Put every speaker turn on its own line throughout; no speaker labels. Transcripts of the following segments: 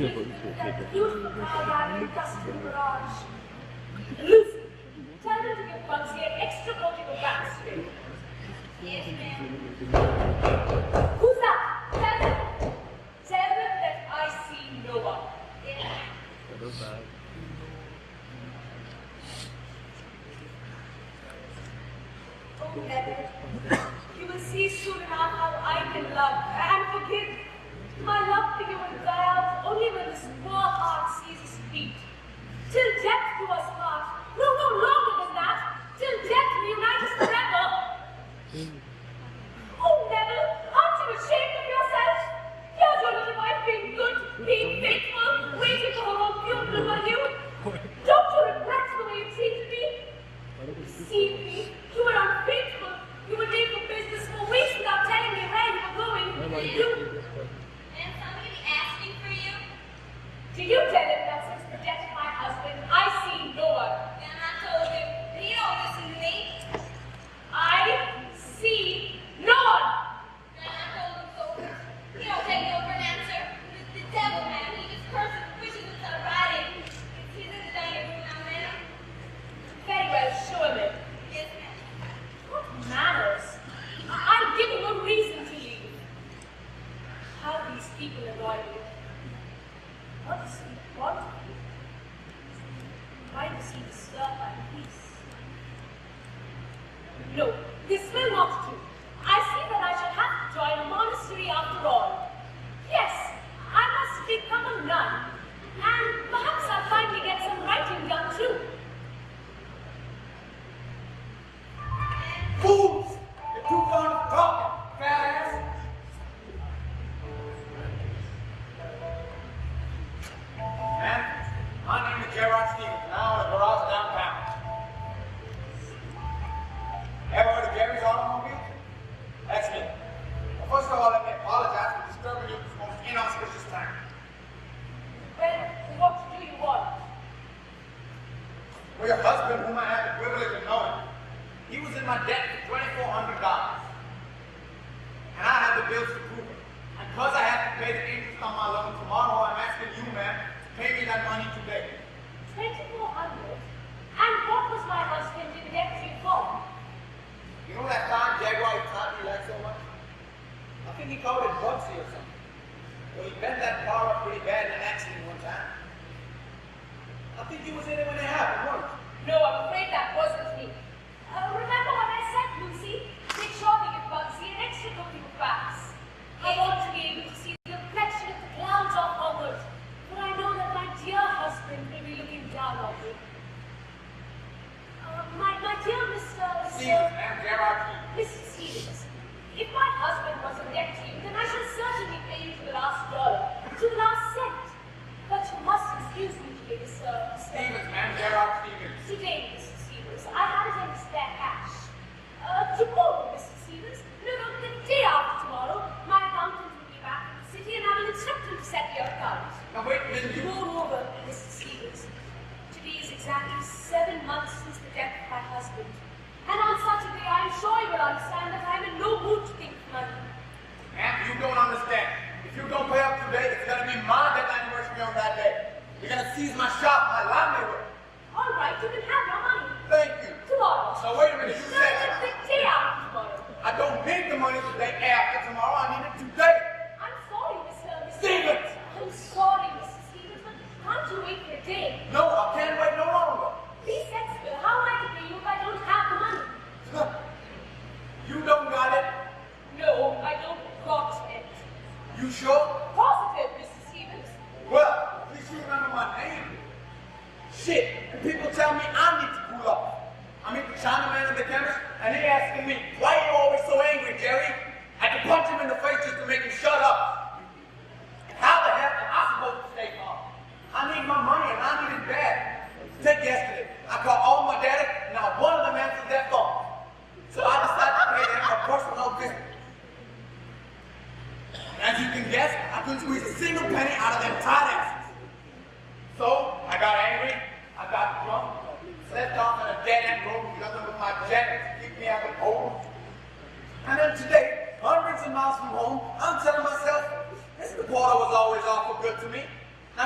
that beautiful car gathering dust in the garage. Lucy, tell them to give Bugsy an extra coating of wax spray. Yes, ma'am. Who's that? Tell them. Tell them that I see no one. Yeah. Oh, Heather, you will see soon enough how I can love and forgive. My love for you will die out only when this poor heart sees his feet. Till death do us part. No, no longer than that. Till death reunite us forever. Oh, Neville, aren't you ashamed of yourself? Here's your little wife being good, being faithful, waiting for her own funeral while you... Don't you regret the way you treated me? Deceived me. You were unfaithful. You were late for business for weeks without telling me where you were going.
And somebody asking for you?
Did you tell him that since the death of my husband, I see no one?
And I told him, you don't listen to me.
I see no one.
And I told him so. You don't take no for an answer. The devil, man, he just curses and wishes instead of writing. He's in the dining room now, ma'am.
Very well, show him in.
Yes, ma'am.
What manners? I'll give him a reason to leave. How these people annoy me. What does he want of me? Why does he disturb my peace? No, this will not do. I see that I shall have to join a monastery after all. Yes, I must become a nun, and perhaps I'll finally get some writing done too.
Fools! You're too fond of talking, fat ass! Ma'am, my name is Gerard Stevens, and I own a garage downtown. Ever heard of Gary's Automobile? That's me. Well, first of all, let me apologize for disturbing you at this most inauspicious time.
Well, what do you want?
Well, your husband, whom I have the privilege of knowing, he was in my debt for $2,400. And I have the bills to prove it. And because I have to pay the interest on my loan tomorrow, I'm asking you, ma'am, to pay me that money today.
$2,400? And what was my husband in debt to you for?
You know that time Jaguar you taught me like so much? I think he called it Bugsy or something. Well, he bent that car up pretty bad in an accident one time. I think you was in it when it happened, weren't you?
No, I'm afraid that wasn't me. Remember what I said, Lucy? Make sure they give Bugsy an extra cooking of wax. I want to be able to see the reflection of the clouds off forward, for I know that my dear husband will be looking down on me. My dear Mr.
Stevens, ma'am, Gerard.
Mr. Stevens, if my husband was in debt to you, then I shall certainly pay you to the last dollar, to the last cent. But you must excuse me today, Mr.
Stevens, ma'am, Gerard Stevens.
Today, Mr. Stevens, I had it in spare cash. Tomorrow, Mr. Stevens, no, the day after tomorrow, my accountant will be back in the city and I will instruct him to set the account.
Now wait, Miss, you...
Moreover, Mr. Stevens, today is exactly 7 months since the death of my husband. And on such a day, I am sure you will understand that I am in no mood to think of money.
Ma'am, you don't understand. If you don't pay up today, it's gonna be my death anniversary on that day. You're gonna seize my shop, my livelihood.
All right, you can have your money.
Thank you.
Tomorrow.
So wait a minute, you said...
The day after tomorrow.
I don't need the money the day after tomorrow, I need it today.
I'm sorry, Mr.
Stevens!
I'm sorry, Mr. Stevens, but can't you wait for a day?
No, I can't wait no longer.
Be sensible. How am I to pay you if I don't have the money?
You don't got it?
No, I don't got it.
You sure?
Positive, Mr. Stevens.
Well, at least you remember my name. Shit, and people tell me I need to cool off. I meet the Chinaman at the chemist, and he asking me, why are you always so angry, Jerry? I had to punch him in the face just to make him shut up. How the hell am I supposed to stay calm? I need my money, and I need it bad. Take yesterday. I called all my daddy, and not one of them answered their phone. So I decided to pay them a personal visit. As you can guess, I couldn't squeeze a single penny out of them tight asses. So I got angry, I got drunk, slept off in a dead end road together with my jacket to keep me out of the cold.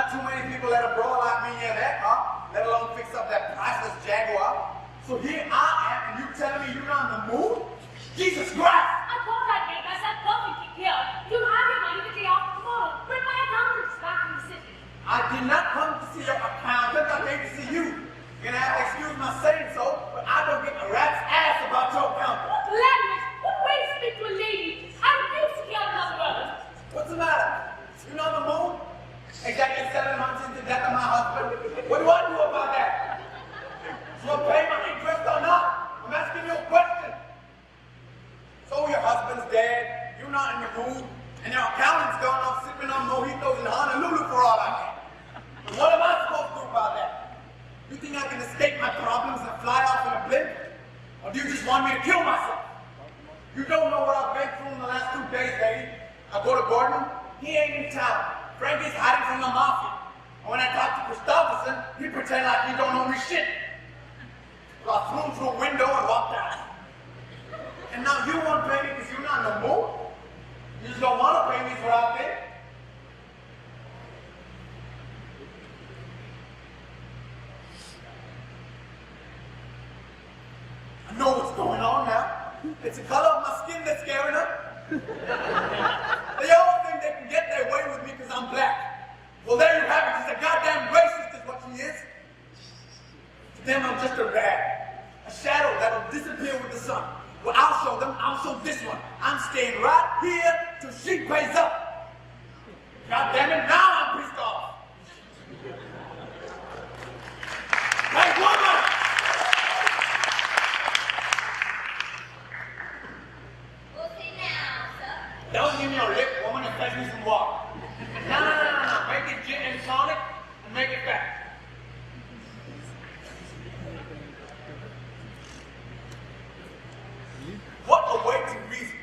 Not too many people let a bro like me near that car, let alone fix up that priceless Jaguar. So here I am, and you telling me you're not in the mood? Jesus Christ!
I thought I'd make myself perfectly clear. You'll have your money the day after tomorrow, when my accountant's back in the city.
I did not come to see your accountant, I came to see you. You're gonna have to excuse my saying so, but I don't give a rat's ass about your accountant.
What language? What way to speak to a lady? I refuse to hear another word.
What's the matter? You know the moon? Exactly 7 months into the death of my husband. What do I do about that? So pay my interest or not? I'm asking you a question. So your husband's dead, you're not in the mood, and your accountant's gone off sipping on mojitos in Honolulu for all I know. And what am I supposed to do about that? You think I can escape my problems and fly off in a blimp? Or do you just want me to kill myself? You don't know what I've been through in the last 2 days, lady. I go to Gordon, he ain't in town. Frankie's hiding from the mafia. And when I talk to Christopherson, he pretend like he don't know me shit. So I threw him through a window and walked out. And now you won't pay me because you're not in the mood? You just don't want to pay me for out there? I know what's going on now. It's the color of my skin that's scaring her. They all think they can get their way with me because I'm black. Well, there you have it. She's a goddamn racist is what she is. To them, I'm just a rag. A shadow that'll disappear with the sun. Well, I'll show them. I'll show this one. I'm staying right here till she pays up. God damn it, now I'm pissed off. Hey, woman!
We'll see now, sir.
Don't give me a lip, woman, and fetch me some water. No. Make it gin and tonic and make it back. What a way to reason.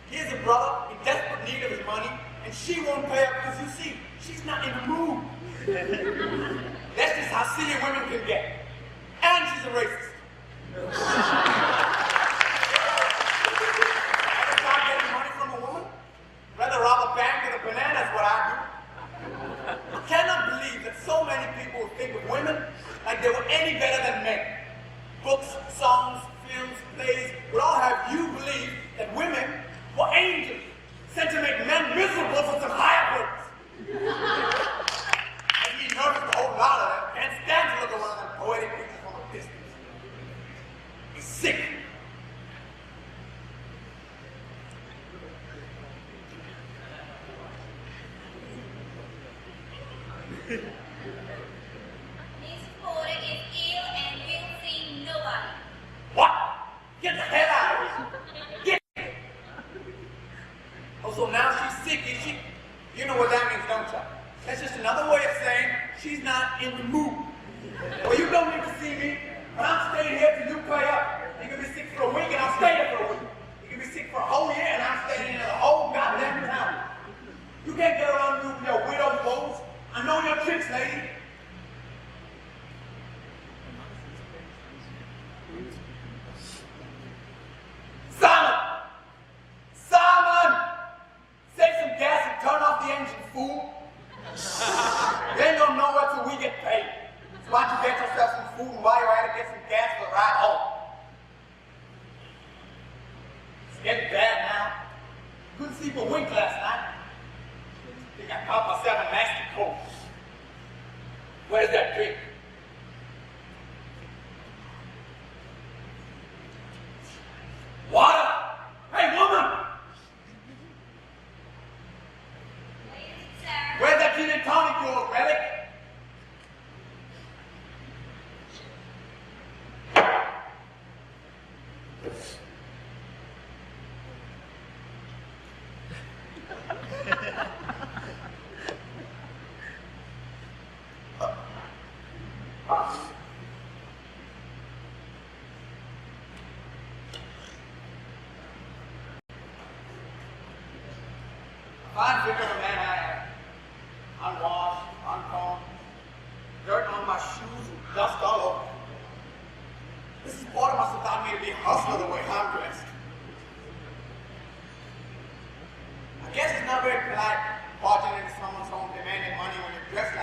Here's a brother in desperate need of his money, and she won't pay up because you see, she's not in the mood. That's just how silly women can get. And she's a racist. Ever try getting money from a woman? Rather rob a bank with a banana is what I do. I cannot believe that so many people think of women like they were any better than men. Books, songs, films, plays would all have you believe that women were angels sent to make men miserable for some higher purpose. And you notice a whole lot of them can't stand to look at one of them poetic pictures from a distance. It's sick.
Miss Porter is ill and will see nobody.
What? Get the hell out of here. Get. Oh, so now she's sick, is she? You know what that means, don't you? That's just another way of saying she's not in the mood. Well, you don't need to see me, but I'm staying here till you pay up. You can be sick for a week and I'll stay here for a week. You can be sick for a whole year and I'm staying here the whole goddamn time. You can't get around me with your widow clothes. I know your tricks, lady. Simon! Simon! Save some gas and turn off the engine, fool. You ain't gonna know what till we get paid. So why don't you get yourself some food and while you're at it, get some gas for the ride home. It's getting bad now. Couldn't sleep a wink last night. I think I caught myself a nasty cold. Where's that drink? Water! Hey, woman! Where's that gin and tonic, you old relic? Fine figure of a man I am. Unwashed, uncombed, dirt on my shoes and dust all over. This is Porter must have thought me to be a hustler the way I'm dressed. I guess it's not very polite barging into someone's home demanding money when you're dressed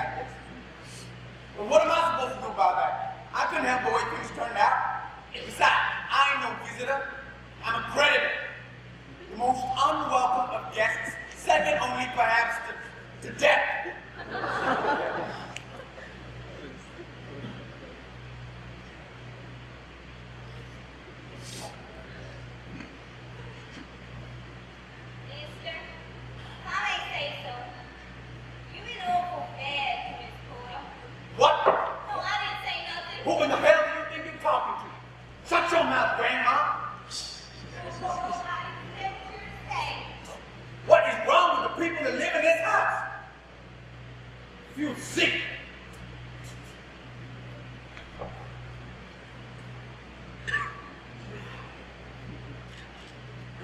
feel sick.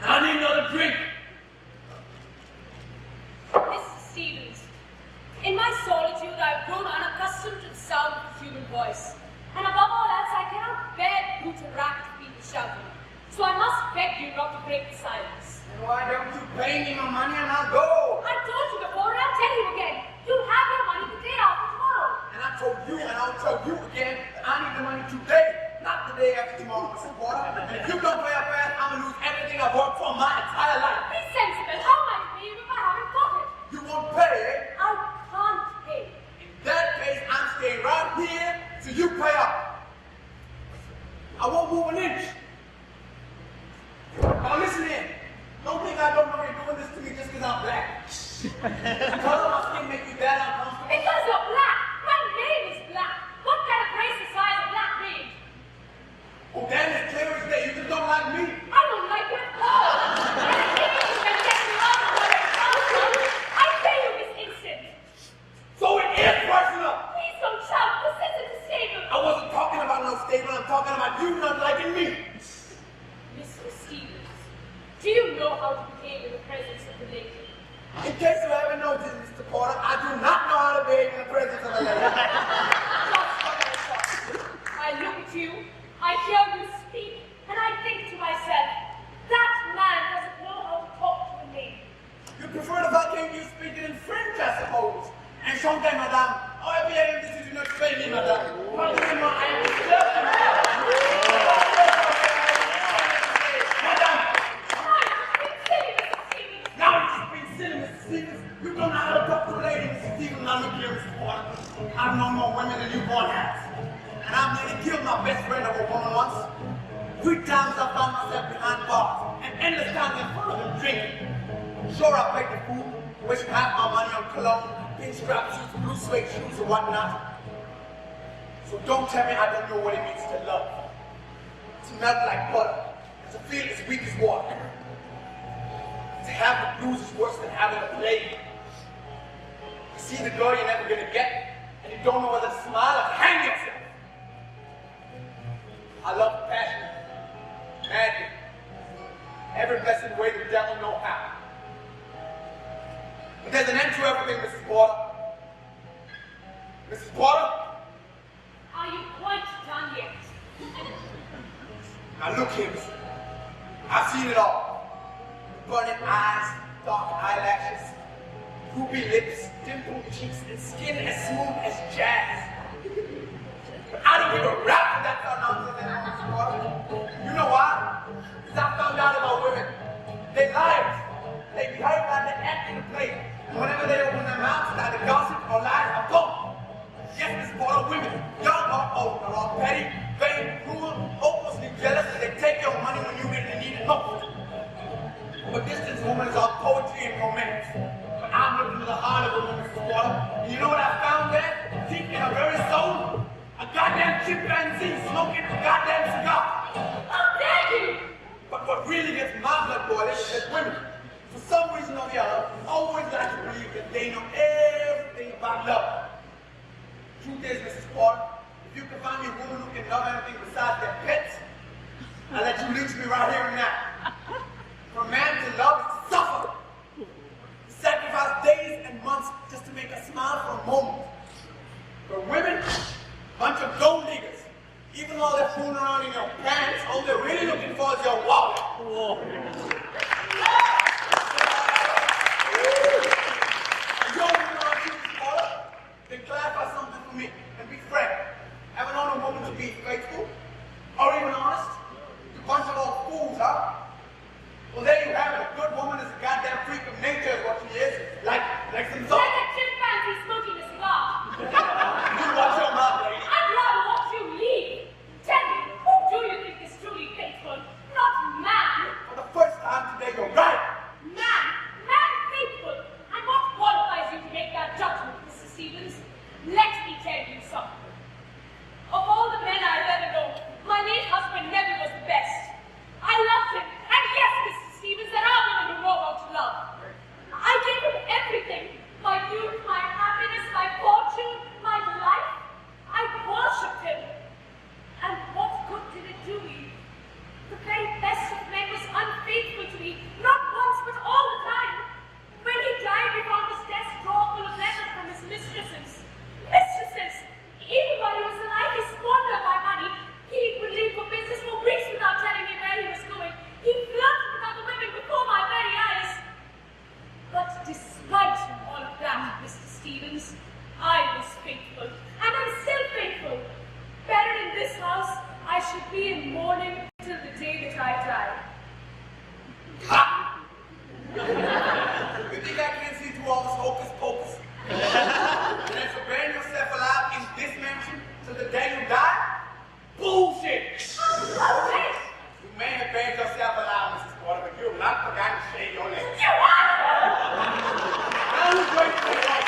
I need another drink.
Mr. Stevens, in my solitude, I've grown unaccustomed to the sound of the human voice. And above all else, I cannot bear the brutal racket of people shouting. So I must beg you not to break the silence.
And why don't you pay me my money and I'll go?
I told you before, and I'll tell you again. You'll have your money the day after tomorrow.
And I told you, and I'll tell you again, that I need the money today, not the day after tomorrow, Mr. Porter. And if you don't pay up fast, I'm gonna lose everything I've worked for my entire life.
Be sensible. How am I to pay you if I haven't got it?
You won't pay, eh?
I can't pay.
In that case, I'm staying right here till you pay up. I won't move an inch. Now listen in. Don't think I don't know you're doing this to me just because I'm black. The color of my skin make you that uncomfortable.
Because you're black. My name is black. What kind of race is size a black name?
Oh, damn, it's clear as day. You just don't like me.
I don't like you at all. And if you can get me out of where it comes from, I pay you this instant.
So it is personal.
Please don't shout. This isn't a stable.
I wasn't talking about no stable. I'm talking about you not liking me.
Mr. Stevens, do you know how to behave in the presence of the lady?
In case you haven't noticed, Mr. Porter, I do not know how to behave in the presence of a lady.
Just what I thought. I look at you, I hear you speak, and I think to myself, that man doesn't know how to talk to a lady.
You prefer the fucking you speaking in French, I suppose. And chantez, madame. Oh, bien, this is not French, madame. Pardonnez-moi, I am disturbed. Madame. Now it's just been silly, Mr. Stevens. You don't know how to talk to a lady, Mr. Stevens. Now look here, Mr. Porter. I've known more women than you born has. And I've nearly killed my best friend over a woman once. 3 times I found myself behind bars, and endless times in front of them drinking. Sure, I paid the food, wasting half my money on cologne, pinstrap shoes, blue suede shoes, and whatnot. So don't tell me I don't know what it means to love. To melt like butter, and to feel as weak as water. To have the blues is worse than having a plague. You see the girl you're never gonna get, and you don't know whether to smile or to hang yourself. I love passion, madly, every blessed way the devil know how. But there's an end to everything, Mrs. Porter. Mrs. Porter?
Are you quite done yet?
Now look here, Mrs. I've seen it all. Burning eyes, dark eyelashes, ruby lips, dimpled cheeks, and skin as smooth as jazz. But I don't give a rap for that sort of nonsense anymore, Mrs. Porter. You know why? Because I found out about women. They liars. They behave like they act in a play. And whenever they open their mouths, either gossip or lies are gone. Yes, Mrs. Porter, women, young or old, are all petty, vain, cruel, hopelessly jealous, and they take your money when you really need it most. But distance woman is all poetry and romance. But I'm looking to the heart of a woman, Mrs. Porter. And you know what I found there? Deep in her very soul? A goddamn chimpanzee smoking a goddamn cigar.
How dare you!
But what really gets my blood boiling is that women, for some reason or the other, always like to believe that they know everything about love. Truth is, Mrs. Porter, if you can find me a woman who can love anything besides their pets, I'll let you lynch me right here and now. For a man to love is to suffer. To sacrifice days and months just to make a smile for a moment. For women, bunch of gold diggers. Even though they're fooling around in your pants, all they're really looking for is your wallet. Whoa. And you're looking around you, Mrs. Porter, then clarify something for me and be frank. Ever known a woman to be faithful? Or even honest? A bunch of old fools, huh? Well, there you have it. A good woman is a goddamn freak of nature is what she is. Like some sort.
Like a chimpanzee smoking a cigar.
You watch your mouth, lady.
I'd rather watch you leave. Tell me, who do you think is truly faithful? Not man.
For the first time today, you're right.
Man faithful. And what qualifies you to make that judgment, Mr. Stevens? Let me tell you something. Of all the men I've ever known, my late husband never was the best. I loved him, and yes, Mr. Stevens, there are women who know how to love. I gave him everything. My youth, my happiness, my fortune. be in mourning till the day that I die.
Ha! You think I can't see through all this hocus pocus? And then to bury yourself alive in this mansion till the day you die? Bullshit!
Okay.
You may have buried yourself alive, Mrs. Porter, but you have not forgotten to shave your legs.
You are!
Now who's going to say right?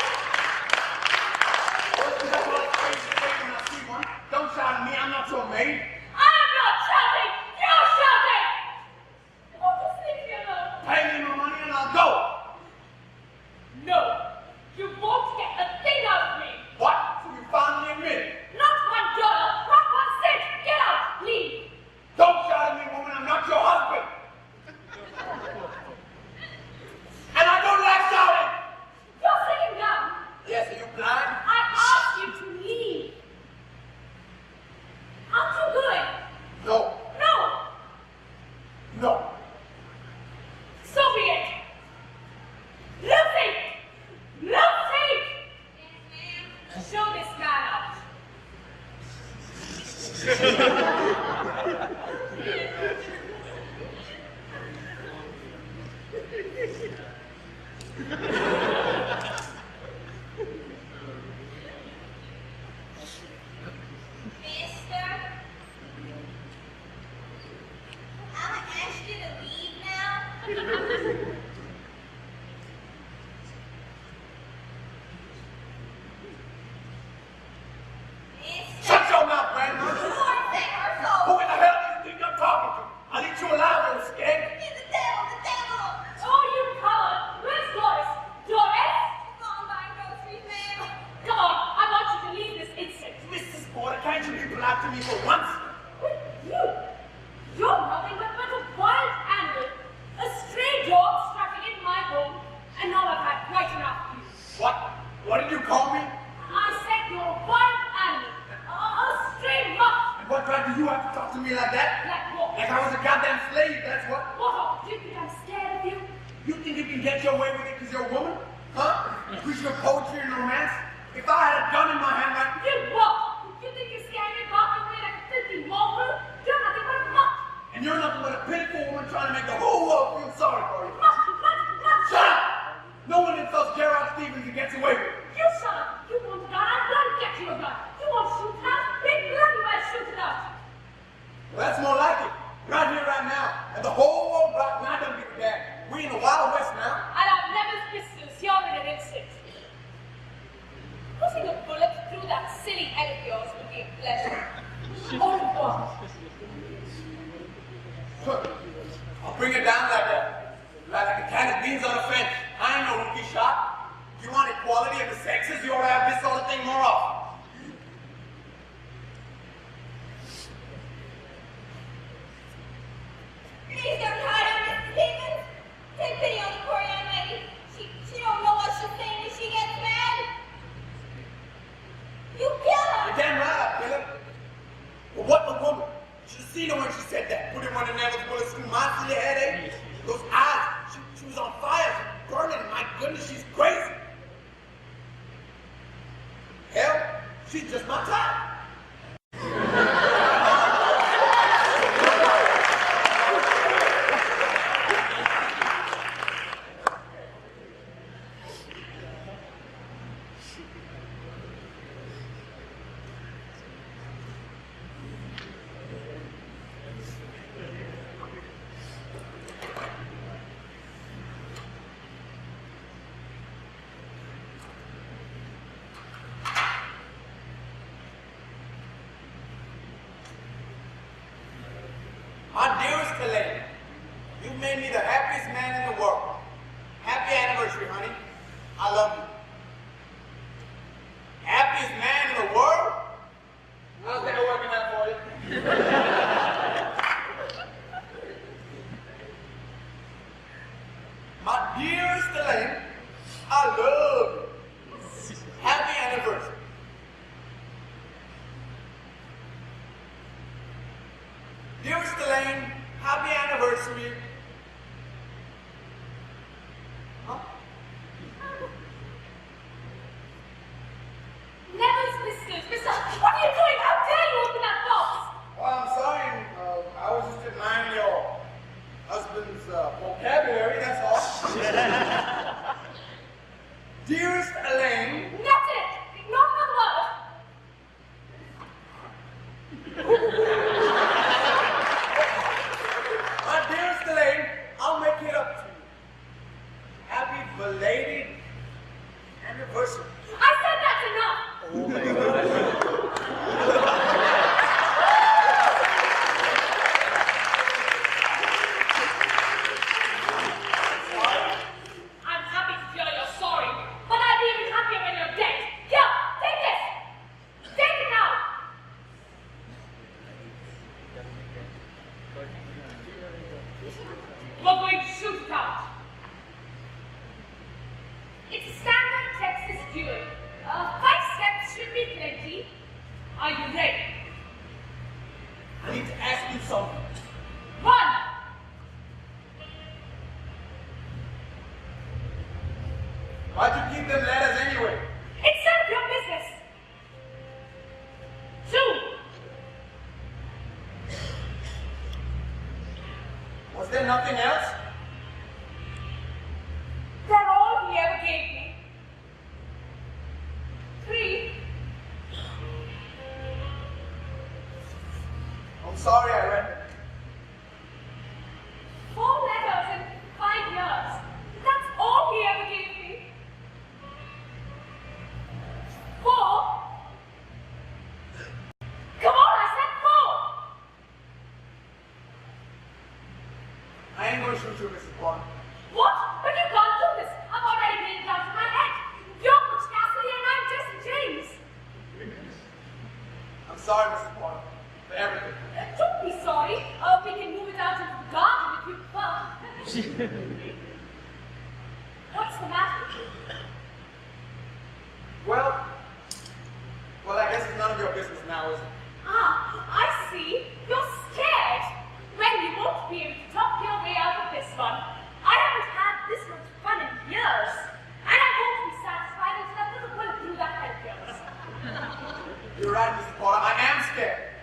What's the all that crazy thing when I see one? Don't shout at me, I'm not your maid.
I'm not shouting! You're shouting! Won't you leave me alone?
Pay me my money and I'll go.
No, you won't get a thing out of me.
What? So you finally admit?
Not $1, not 1 cent. Get out, leave.
Don't shout at me, woman, I'm not your husband. And I don't like shouting.
You're sitting down.
Yes, are you blind?
I asked you to leave. Aren't you going?
No.
No.
No.
So be it. Lucy! Lucy! Show this man out.
Mister? I'm gonna ask you to leave now. Mister?
Shut your mouth, grandma.
Lord save her soul.
Who in the hell do you think I'm talking to? I'll eat you alive, little skeg.
He's the devil, the devil.
Oh, you coward. Where's Doris? Doris?
She's gone buying groceries, ma'am.
Come on, I want you to leave this instant.
Mrs. Porter, can't you be polite to me for once?
You're nothing but a wild animal, a stray dog struck in my home, and now I've had quite enough of you.
What? What did you call me?
I said you're a wild animal, a stray mutt.
And what right do you have to talk to me like that?
Like what?
Like I was a goddamn slave, that's what?
What of? Do you think I'm scared of you?
You think you can get your way with it because you're a woman? Huh? Preaching of poetry and romance? If I had a gun in my hand right
You what? You think you're scaring me back away like a filthy mongrel? You're nothing but a mutt.
and you're nothing but a pitiful woman trying to make the whole world feel sorry for you.
Mutt, mutt, mutt.
Shut up! No one insults Gerard Stevens and gets away with it.
You shut up. You want a gun? I'm going to get you a gun. You want to shoot it out? Big bloody well shoot it out.
Well, that's more like it. Right here, right now. And the whole world right now don't give a damn. We in the Wild West now.
I'll have Nevin's pistols here in an instant. Putting a bullet through that silly head of yours would be a pleasure. Au revoir.
I'll bring it down like a can of beans on a fence. I ain't no rookie shot. You want equality of the sexes? You ought to have this sort of thing more often.
Please don't hide her, Mr. Stevens. Take pity on the poor young lady. She don't know what she's saying when she gets mad. You kill her.
You're damn right, I kill her. But what a woman. You should have seen her when she said that. Putting one of Nevin's bullets through my silly headache. Those eyes, she was on fire. She was burning. My goodness, she's crazy. Hell, she's just my type. My dearest Elaine, you've made me the happiest man in the world. Happy anniversary, honey. I love you. Happiest man in the world? How's that working out for you? My dearest Elaine, I love you. Happy anniversary. Dearest Elaine, happy anniversary. Huh?
Nevin's pistols. Mister, what are you doing? How dare you open that box?
Well, I'm sorry, there nothing else?
They're all he ever gave me. 3.
I'm sorry I read it.
4 letters in 5 years. That's all he ever gave me. 4. Come on, I said 4.
I ain't going to shoot you, Mrs. Bond.
What? But you can't do this. I've already made it out of my head. You're Butch Cassidy and I'm Jesse James.
I'm sorry, Mrs. Bond, for everything.
Don't be sorry. We can move it out into the garden if you prefer. What's the matter with you?
Well, I guess it's none of your business now, is it?
Ah, I see. You're scared. Well, you won't be able to talk your way out of this one. I haven't had this much fun in years. And I won't be satisfied until that little bullet through that head of yours.
You're right, Mrs. Potter. I am scared.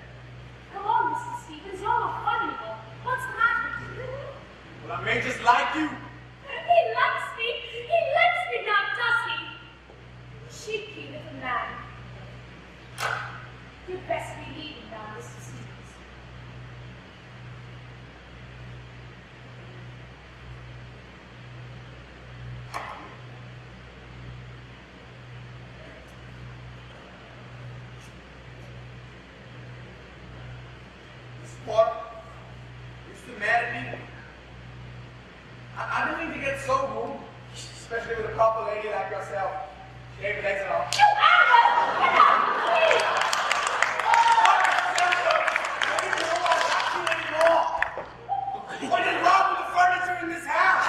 Come on, Mr. Stevens. You're not fun anymore. What's the matter with you?
Well, I may just like you.
He likes me. He likes me now, does he? Cheeky little man. You'd best be leaving now, Mr. Stevens.
Mrs. Potter, you still mad at me? I don't need to get so rude, especially with a proper lady like yourself. Shaved legs and all.
You animal! Get out, please!
What is wrong with the furniture in this house?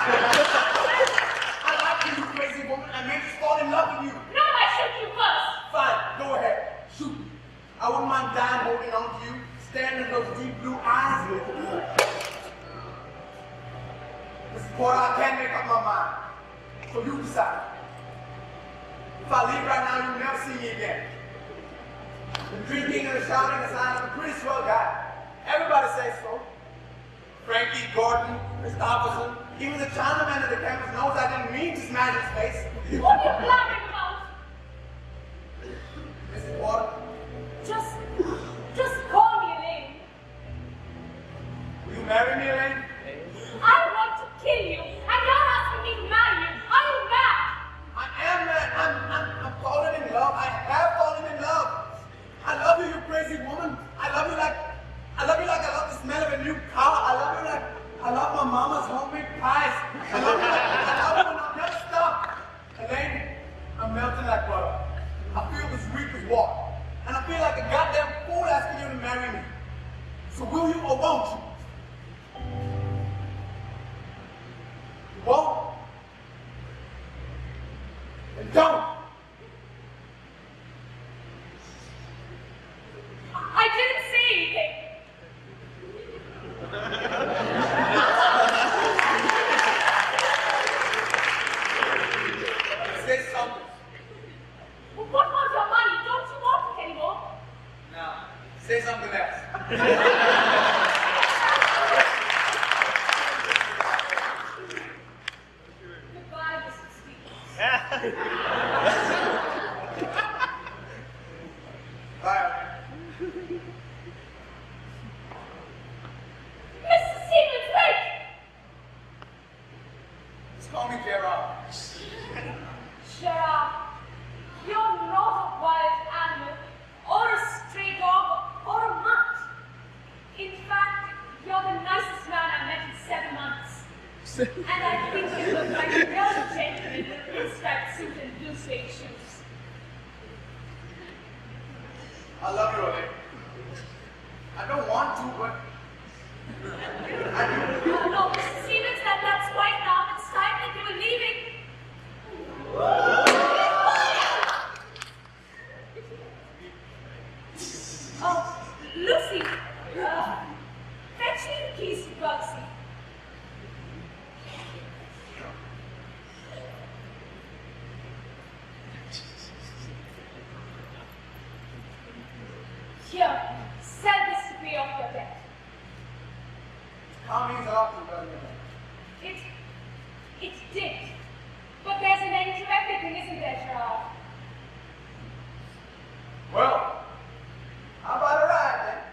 I like you, you crazy woman. I may just fall in love with you.
No, I shoot you first!
Fine, go ahead. Shoot. I wouldn't mind dying holding on to you, staring at those deep blue eyes of yours. Mrs. Porter, I can't make up my mind. So you decide. If I leave right now, you'll never see me again. The drinking and the shouting aside, I'm a pretty swell guy. Everybody says so. Frankie, Gordon, Christopherson, even the Chinaman at the campus knows I didn't mean to smash his face.
What are you blabbering about?
Mrs. Porter,
Just call me Elaine.
will you marry me, Elaine?
I want to kill you, and you're asking me to marry you. Are you mad?
I am mad. I'm falling in love. I have fallen in love. I love you, you crazy woman. I love you like I love the smell of a new car. I love you like I love my mama's homemade pies. I love you when I'll never stop. Elaine, I'm melting like butter. I feel as weak as water. And I feel like a goddamn fool asking you to marry me. So will you or won't you? You won't? Then don't.
I didn't say anything.
Say something.
What about your money? Don't you want it anymore?
Now, say something else.
Goodbye, Mr. Stevens.
Bye.
Mr. Stevens, wait!
Just call me Gerard.
Gerard, you're not a wild animal, or a stray dog, or a mutt. In fact, you're the nicest man I've met in 7 months. And I think you look like a real gentleman with a pinstripe suit and blue suede shoes.
I love you, Elaine. I don't want to, but I do.
No, Mr. Stevens, that's quite now. It's time that you were leaving. Oh, Lucy, fetch me the keys to Bugsy. Here, sell this to pay off your debt.
How means a lot to
It did. But there's an end to everything, isn't there, Gerard?
Well, how about a ride then?